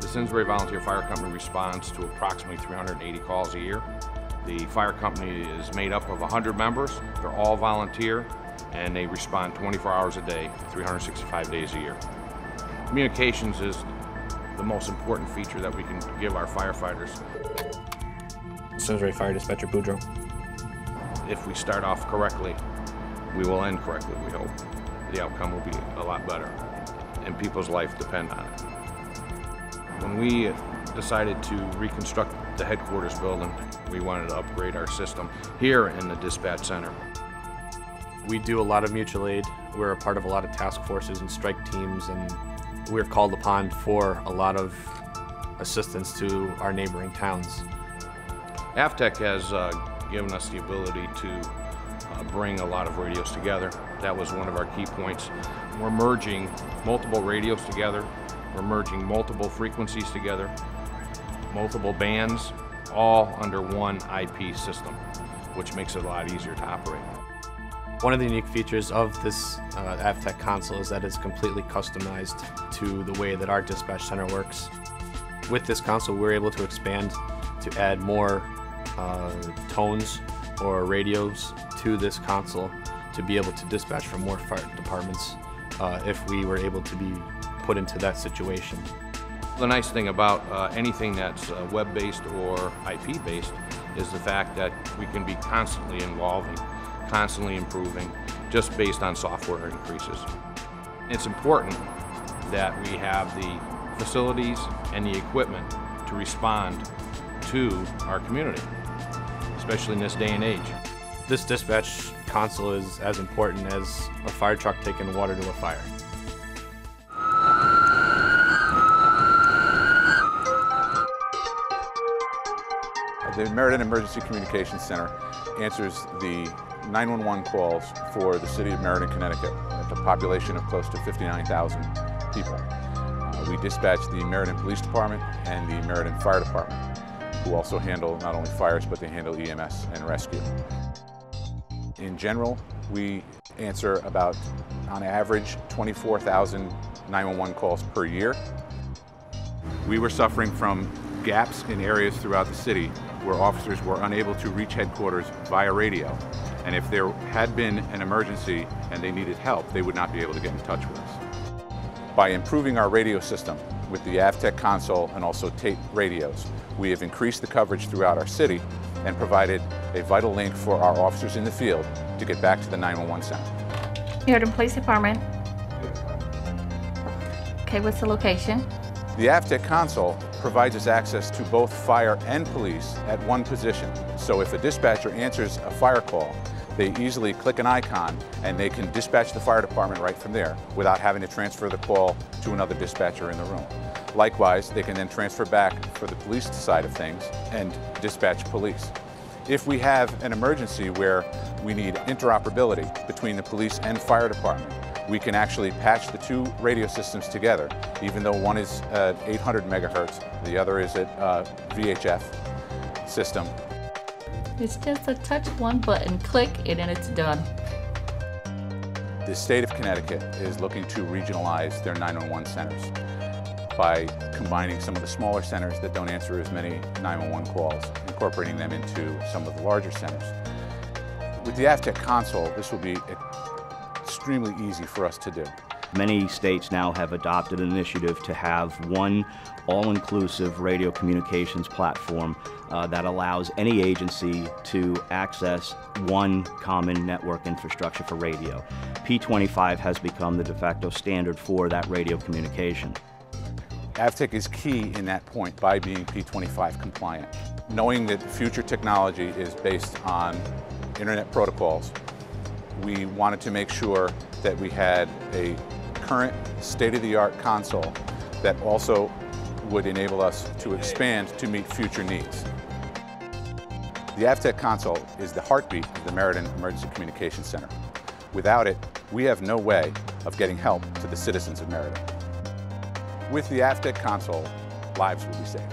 The Simsbury Volunteer Fire Company responds to approximately 380 calls a year. The fire company is made up of 100 members. They're all volunteer, and they respond 24 hours a day, 365 days a year. Communications is the most important feature that we can give our firefighters. Simsbury Fire Dispatcher Boudreaux. If we start off correctly, we will end correctly, we hope. The outcome will be a lot better, and people's lives depend on it. When we decided to reconstruct the headquarters building, we wanted to upgrade our system here in the dispatch center. We do a lot of mutual aid. We're a part of a lot of task forces and strike teams, and we're called upon for a lot of assistance to our neighboring towns. Avtec has given us the ability to bring a lot of radios together. That was one of our key points. We're merging multiple radios together. We're merging multiple frequencies together, multiple bands, all under one IP system, which makes it a lot easier to operate. One of the unique features of this Avtec console is that it's completely customized to the way that our dispatch center works. With this console, we're able to expand to add more tones or radios to this console to be able to dispatch for more fire departments if we were able to be put into that situation. The nice thing about anything that's web-based or IP-based is the fact that we can be constantly evolving, constantly improving, just based on software increases. It's important that we have the facilities and the equipment to respond to our community, especially in this day and age. This dispatch console is as important as a fire truck taking water to a fire. The Meriden Emergency Communications Center answers the 911 calls for the city of Meriden, Connecticut, at a population of close to 59,000 people. We dispatch the Meriden Police Department and the Meriden Fire Department, who also handle not only fires, but they handle EMS and rescue. In general, we answer about, on average, 24,000 911 calls per year. We were suffering from gaps in areas throughout the city where officers were unable to reach headquarters via radio. And if there had been an emergency and they needed help, they would not be able to get in touch with us. By improving our radio system with the Avtec console and also tape radios, we have increased the coverage throughout our city and provided a vital link for our officers in the field to get back to the 911 center. Meriden Police Department. Okay, what's the location? The Avtec console provides us access to both fire and police at one position. So if a dispatcher answers a fire call, they easily click an icon and they can dispatch the fire department right from there without having to transfer the call to another dispatcher in the room. Likewise, they can then transfer back for the police side of things and dispatch police. If we have an emergency where we need interoperability between the police and fire department, we can actually patch the two radio systems together, even though one is at 800 megahertz, the other is at VHF system. It's just a touch one button, click, and then it's done. The state of Connecticut is looking to regionalize their 911 centers by combining some of the smaller centers that don't answer as many 911 calls, incorporating them into some of the larger centers. With the Avtec console, this will be extremely easy for us to do. Many states now have adopted an initiative to have one all-inclusive radio communications platform that allows any agency to access one common network infrastructure for radio. P25 has become the de facto standard for that radio communication. Avtec is key in that point by being P25 compliant. Knowing that future technology is based on internet protocols, we wanted to make sure that we had a current state-of-the-art console that also would enable us to expand to meet future needs. The Avtec console is the heartbeat of the Meriden Emergency Communications Center. Without it, we have no way of getting help to the citizens of Meriden. With the Avtec console, lives will be saved.